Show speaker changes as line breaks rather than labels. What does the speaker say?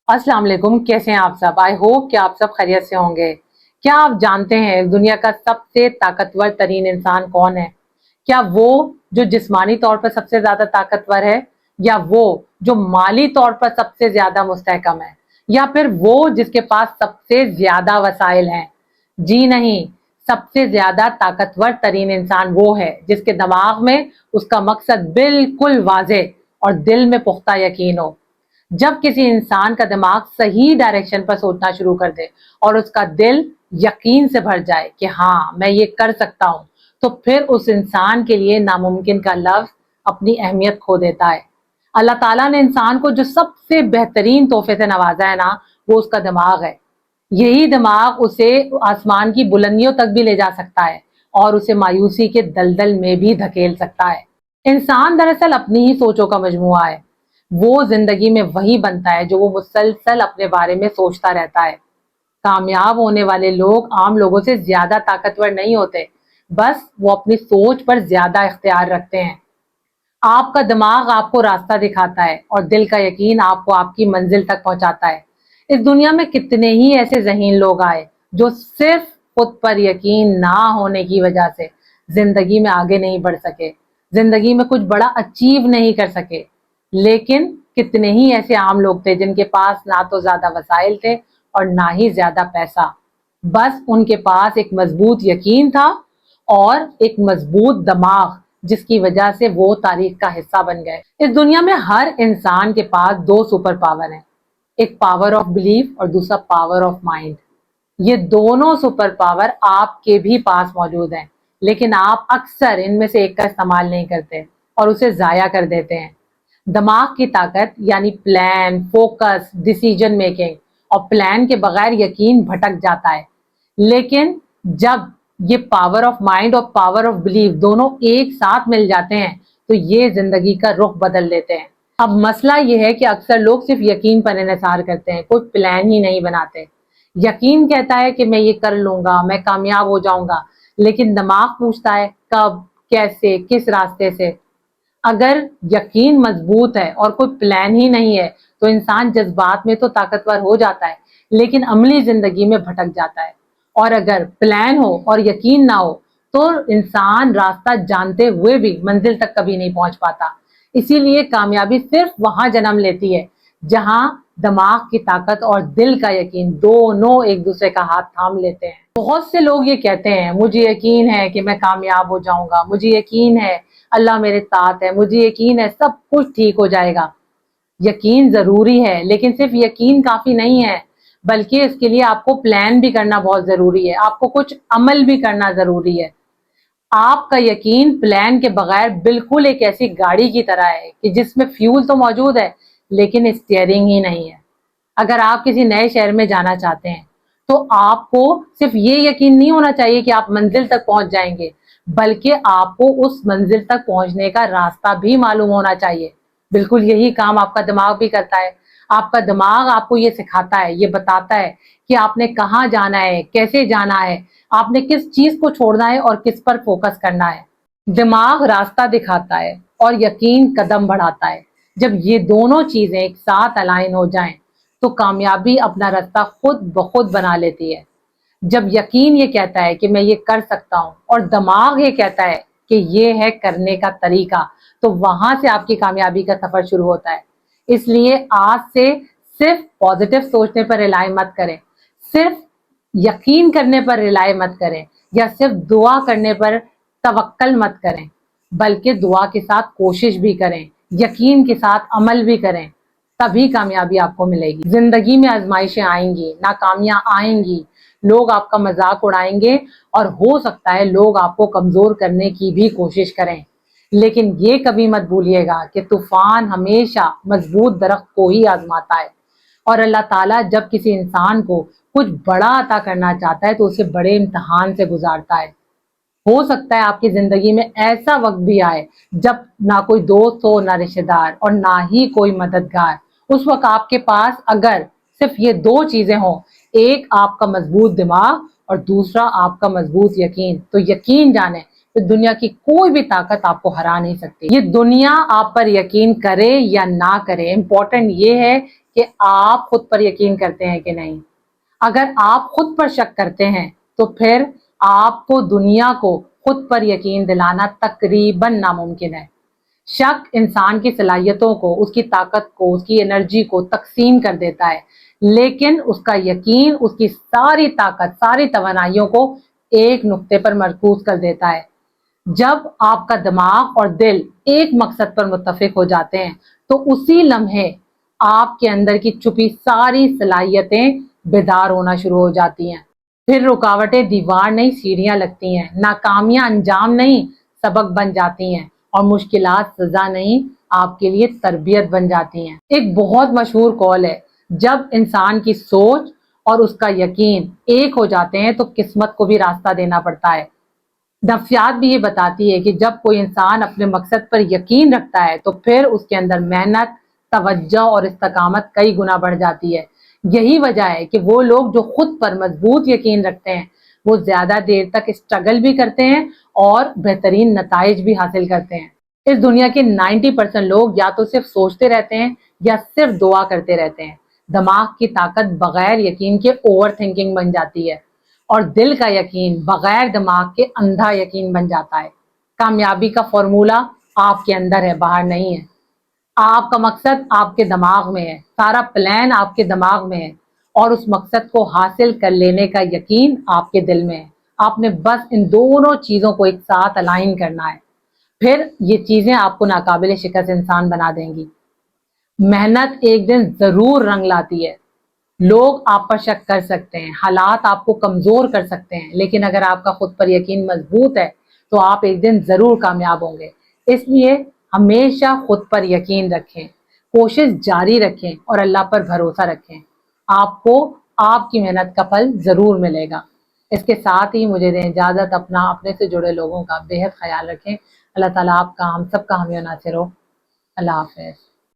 अस्सलाम वालेकुम। कैसे हैं आप सब? आई होप कि आप सब खैरियत से होंगे। क्या आप जानते हैं दुनिया का सबसे ताकतवर तरीन इंसान कौन है? क्या वो जो जिस्मानी तौर पर सबसे ज्यादा ताकतवर है, या वो जो माली तौर पर सबसे ज्यादा मुस्तहकम है, या फिर वो जिसके पास सबसे ज्यादा वसाइल हैं? जी नहीं, सबसे ज्यादा ताकतवर तरीन इंसान वो है जिसके दिमाग में उसका मकसद बिल्कुल वाज़े और दिल में पुख्ता यकीन हो। जब किसी इंसान का दिमाग सही डायरेक्शन पर सोचना शुरू कर दे और उसका दिल यकीन से भर जाए कि हाँ मैं ये कर सकता हूँ, तो फिर उस इंसान के लिए नामुमकिन का लफ्ज अपनी अहमियत खो देता है। अल्लाह ताला ने इंसान को जो सबसे बेहतरीन तोहफे से नवाजा है ना, वो उसका दिमाग है। यही दिमाग उसे आसमान की बुलंदियों तक भी ले जा सकता है और उसे मायूसी के दलदल में भी धकेल सकता है। इंसान दरअसल अपनी ही सोचों का मजमुआ है। वो जिंदगी में वही बनता है जो वो मुसलसल अपने बारे में सोचता रहता है। कामयाब होने वाले लोग आम लोगों से ज्यादा ताकतवर नहीं होते, बस वो अपनी सोच पर ज्यादा इख्तियार रखते हैं। आपका दिमाग आपको रास्ता दिखाता है और दिल का यकीन आपको आपकी मंजिल तक पहुंचाता है। इस दुनिया में कितने ही ऐसे ज़हीन लोग आए जो सिर्फ खुद पर यकीन ना होने की वजह से जिंदगी में आगे नहीं बढ़ सके, जिंदगी में कुछ बड़ा अचीव नहीं कर सके। लेकिन कितने ही ऐसे आम लोग थे जिनके पास ना तो ज्यादा वसाइल थे और ना ही ज्यादा पैसा, बस उनके पास एक मजबूत यकीन था और एक मजबूत दिमाग, जिसकी वजह से वो तारीख का हिस्सा बन गए। इस दुनिया में हर इंसान के पास दो सुपर पावर हैं, एक पावर ऑफ बिलीफ और दूसरा पावर ऑफ माइंड। ये दोनों सुपर पावर आपके भी पास मौजूद हैं, लेकिन आप अक्सर इनमें से एक का इस्तेमाल नहीं करते और उसे जाया कर देते हैं। दिमाग की ताकत यानी प्लान, फोकस, डिसीजन मेकिंग, और प्लान के बगैर यकीन भटक जाता है। लेकिन जब ये पावर ऑफ माइंड और पावर ऑफ बिलीफ दोनों एक साथ मिल जाते हैं तो ये जिंदगी का रुख बदल देते हैं। अब मसला ये है कि अक्सर लोग सिर्फ यकीन पर इन्हिसार करते हैं, कोई प्लान ही नहीं बनाते। यकीन कहता है कि मैं ये कर लूंगा, मैं कामयाब हो जाऊंगा, लेकिन दिमाग पूछता है कब, कैसे, किस रास्ते से। अगर यकीन मजबूत है और कोई प्लान ही नहीं है तो इंसान जज्बात में तो ताकतवर हो जाता है, लेकिन अमली जिंदगी में भटक जाता है। और अगर प्लान हो और यकीन ना हो तो इंसान रास्ता जानते हुए भी मंजिल तक कभी नहीं पहुंच पाता। इसीलिए कामयाबी सिर्फ वहां जन्म लेती है जहां दिमाग की ताकत और दिल का यकीन दोनों एक दूसरे का हाथ थाम लेते हैं। बहुत से लोग ये कहते हैं मुझे यकीन है कि मैं कामयाब हो जाऊंगा, मुझे यकीन है अल्लाह मेरे साथ है, मुझे यकीन है सब कुछ ठीक हो जाएगा। यकीन जरूरी है, लेकिन सिर्फ यकीन काफी नहीं है, बल्कि इसके लिए आपको प्लान भी करना बहुत जरूरी है, आपको कुछ अमल भी करना जरूरी है। आपका यकीन प्लान के बगैर बिल्कुल एक ऐसी गाड़ी की तरह है कि जिसमें फ्यूल तो मौजूद है लेकिन स्टीयरिंग ही नहीं है। अगर आप किसी नए शहर में जाना चाहते हैं तो आपको सिर्फ ये यकीन नहीं होना चाहिए कि आप मंजिल तक पहुंच जाएंगे, बल्कि आपको उस मंजिल तक पहुंचने का रास्ता भी मालूम होना चाहिए। बिल्कुल यही काम आपका दिमाग भी करता है। आपका दिमाग आपको ये सिखाता है, ये बताता है कि आपने कहाँ जाना है, कैसे जाना है, आपने किस चीज को छोड़ना है और किस पर फोकस करना है। दिमाग रास्ता दिखाता है और यकीन कदम बढ़ाता है। जब ये दोनों चीजें एक साथ अलाइन हो जाएं तो कामयाबी अपना रास्ता खुद ब खुद बना लेती है। जब यकीन ये कहता है कि मैं ये कर सकता हूँ और दिमाग ये कहता है कि ये है करने का तरीका, तो वहां से आपकी कामयाबी का सफर शुरू होता है। इसलिए आज से सिर्फ पॉजिटिव सोचने पर रिलाई मत करें, सिर्फ यकीन करने पर रिलाई मत करें, या सिर्फ दुआ करने पर तवक्कल मत करें, बल्कि दुआ के साथ कोशिश भी करें, यकीन के साथ अमल भी करें। तभी कामयाबी आपको मिलेगी। जिंदगी में आजमाइशें आएंगी, नाकामियां आएंगी, लोग आपका मजाक उड़ाएंगे और हो सकता है लोग आपको कमजोर करने की भी कोशिश करें, लेकिन ये कभी मत भूलिएगा कि तूफान हमेशा मजबूत दरख्त को ही आजमाता है। और अल्लाह ताला जब किसी इंसान को कुछ बड़ा अता करना चाहता है तो उसे बड़े इम्तिहान से गुजारता है। हो सकता है आपकी जिंदगी में ऐसा वक्त भी आए जब ना कोई दोस्त हो, ना रिश्तेदार, और ना ही कोई मददगार। उस वक्त आपके पास अगर सिर्फ ये दो चीजें हों, एक आपका मजबूत दिमाग और दूसरा आपका मजबूत यकीन, तो यकीन जाने तो दुनिया की कोई भी ताकत आपको हरा नहीं सकती। ये दुनिया आप पर यकीन करे या ना करे, इम्पोर्टेंट ये है کہ آپ خود پر یقین کرتے ہیں کہ نہیں۔ اگر آپ خود پر شک کرتے ہیں تو پھر آپ کو دنیا کو خود پر یقین دلانا تقریباً ناممکن ہے۔ شک انسان کی صلاحیتوں کو، اس کی طاقت کو، اس کی انرجی کو تقسیم کر دیتا ہے، لیکن اس کا یقین اس کی ساری طاقت، ساری توانائیوں کو ایک نقطے پر مرکوز کر دیتا ہے۔ جب آپ کا دماغ اور دل ایک مقصد پر متفق ہو جاتے ہیں تو اسی لمحے آپ کے اندر کی چھپی ساری صلاحیتیں بیدار ہونا شروع ہو جاتی ہیں۔ پھر رکاوٹیں دیوار نہیں سیڑھیاں لگتی ہیں، ناکامیاں انجام نہیں سبق بن جاتی ہیں، اور مشکلات سزا نہیں آپ کے لیے تربیت بن جاتی ہیں۔ ایک بہت مشہور قول ہے، جب انسان کی سوچ اور اس کا یقین ایک ہو جاتے ہیں تو قسمت کو بھی راستہ دینا پڑتا ہے۔ نفسیات بھی یہ بتاتی ہے کہ جب کوئی انسان اپنے مقصد پر یقین رکھتا ہے تو پھر اس کے اندر محنت، توجہ اور استقامت کئی گنا بڑھ جاتی ہے۔ یہی وجہ ہے کہ وہ لوگ جو خود پر مضبوط یقین رکھتے ہیں وہ زیادہ دیر تک اسٹرگل بھی کرتے ہیں اور بہترین نتائج بھی حاصل کرتے ہیں۔ اس دنیا کے 90% لوگ یا تو صرف سوچتے رہتے ہیں یا صرف دعا کرتے رہتے ہیں۔ دماغ کی طاقت بغیر یقین کے اوور تھنکنگ بن جاتی ہے، اور دل کا یقین بغیر دماغ کے اندھا یقین بن جاتا ہے۔ کامیابی کا فارمولہ آپ کے اندر ہے، باہر نہیں ہے۔ آپ کا مقصد آپ کے دماغ میں ہے، سارا پلان آپ کے دماغ میں ہے، اور اس مقصد کو حاصل کر لینے کا یقین آپ کے دل میں ہے۔ آپ نے بس ان دونوں چیزوں کو ایک ساتھ الائن کرنا ہے، پھر یہ چیزیں آپ کو ناقابل شکست انسان بنا دیں گی۔ محنت ایک دن ضرور رنگ لاتی ہے۔ لوگ آپ پر شک کر سکتے ہیں، حالات آپ کو کمزور کر سکتے ہیں، لیکن اگر آپ کا خود پر یقین مضبوط ہے تو آپ ایک دن ضرور کامیاب ہوں گے۔ اس لیے ہمیشہ خود پر یقین رکھیں، کوشش جاری رکھیں اور اللہ پر بھروسہ رکھیں۔ آپ کو آپ کی محنت کا پھل ضرور ملے گا۔ اس کے ساتھ ہی مجھے دیں اجازت، اپنے سے جڑے لوگوں کا بے حد خیال رکھیں۔ اللہ تعالیٰ آپ کا، ہم سب کا حامی و ناصر ہو۔ اللہ حافظ۔